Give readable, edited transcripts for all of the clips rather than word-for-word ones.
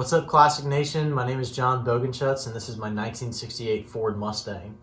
What's up, Classic Nation? My name is John Bogenschutz, and this is my 1968 Ford Mustang.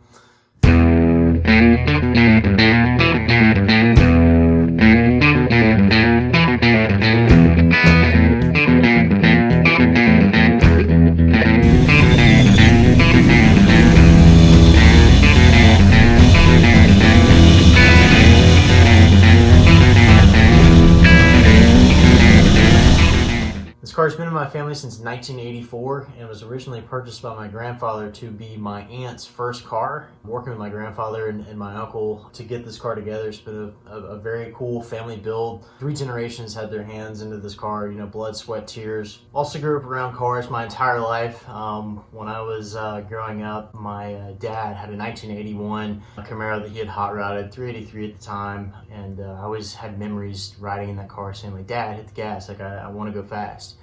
This car's been in my family since 1984 and was originally purchased by my grandfather to be my aunt's first car. Working with my grandfather and my uncle to get this car together, it's been a very cool family build. 3 generations had their hands into this car, you know, blood, sweat, tears. Also grew up around cars my entire life. When I was growing up, my dad had a 1981 Camaro that he had hot rodded, 383 at the time, and I always had memories riding in that car saying, like, Dad, hit the gas, like I want to go fast.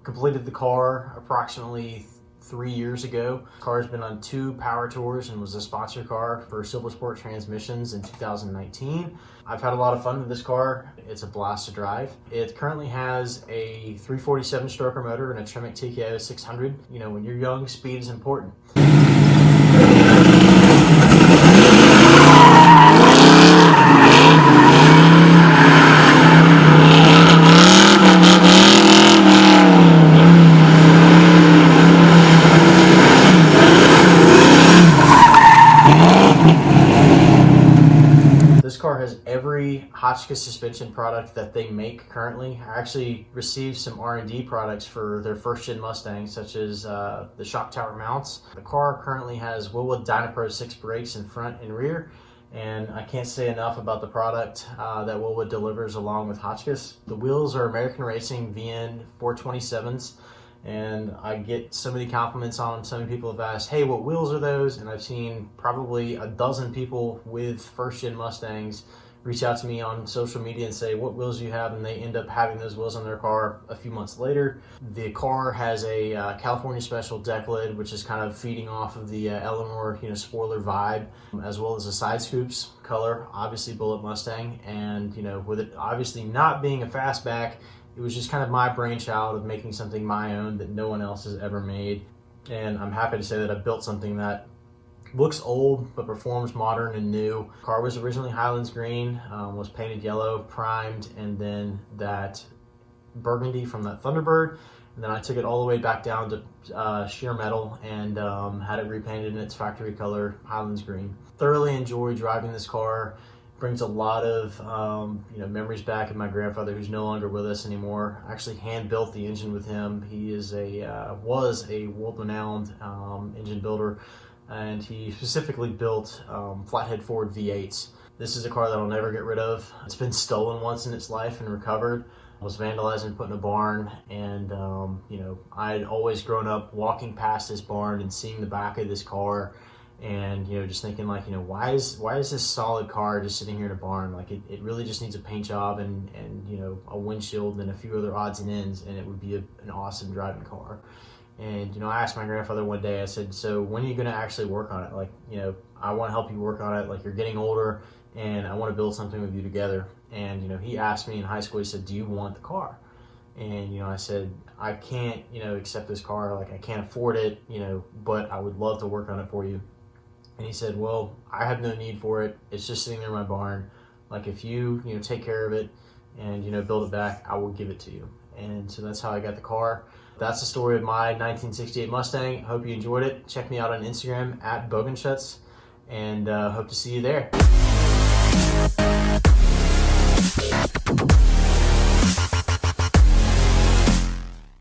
Completed the car approximately 3 years ago. The car has been on 2 power tours and was a sponsor car for Silver Sport Transmissions in 2019. I've had a lot of fun with this car. It's a blast to drive. It currently has a 347 stroker motor and a Tremec TKO 600. You know, when you're young, speed is important. This car has every Hotchkiss suspension product that they make currently. I actually received some R&D products for their first-gen Mustang, such as the shock tower mounts. The car currently has Wilwood Dynapro 6 brakes in front and rear, and I can't say enough about the product that Wilwood delivers along with Hotchkiss. The wheels are American Racing VN 427s. And I get so many compliments on them. So many people have asked, hey, what wheels are those? And I've seen probably a dozen people with first-gen Mustangs reach out to me on social media and say, what wheels do you have? And they end up having those wheels on their car a few months later. The car has a California Special deck lid, which is kind of feeding off of the Eleanor, spoiler vibe, as well as the side scoops color, obviously Bullet Mustang. And, with it obviously not being a fastback, it was just kind of my brainchild of making something my own that no one else has ever made. And I'm happy to say that I built something that looks old but performs modern and new. The car was originally Highlands green, was painted yellow, primed, and then that burgundy from that Thunderbird. And then I took it all the way back down to sheer metal and had it repainted in its factory color, Highlands green. Thoroughly enjoy driving this car. Brings a lot of memories back of my grandfather, who's no longer with us anymore. I actually hand built the engine with him. He is was a world-renowned engine builder, and he specifically built flathead Ford V8s. This is a car that I'll never get rid of. It's been stolen once in its life and recovered. It was vandalized and put in a barn, and I'd always grown up walking past this barn and seeing the back of this car. And just thinking, like, why is this solid car just sitting here in a barn? Like, it really just needs a paint job and a windshield and a few other odds and ends, and it would be an awesome driving car. And I asked my grandfather one day, I said, so when are you going to actually work on it? Like, I want to help you work on it. Like, you're getting older and I want to build something with you together. And he asked me in high school, he said, do you want the car? And I said, I can't accept this car, like I can't afford it, but I would love to work on it for you. And he said, well, I have no need for it. It's just sitting there in my barn. Like, if you, take care of it and, build it back, I will give it to you. And so that's how I got the car. That's the story of my 1968 Mustang. Hope you enjoyed it. Check me out on Instagram at Bogenschutz, and hope to see you there.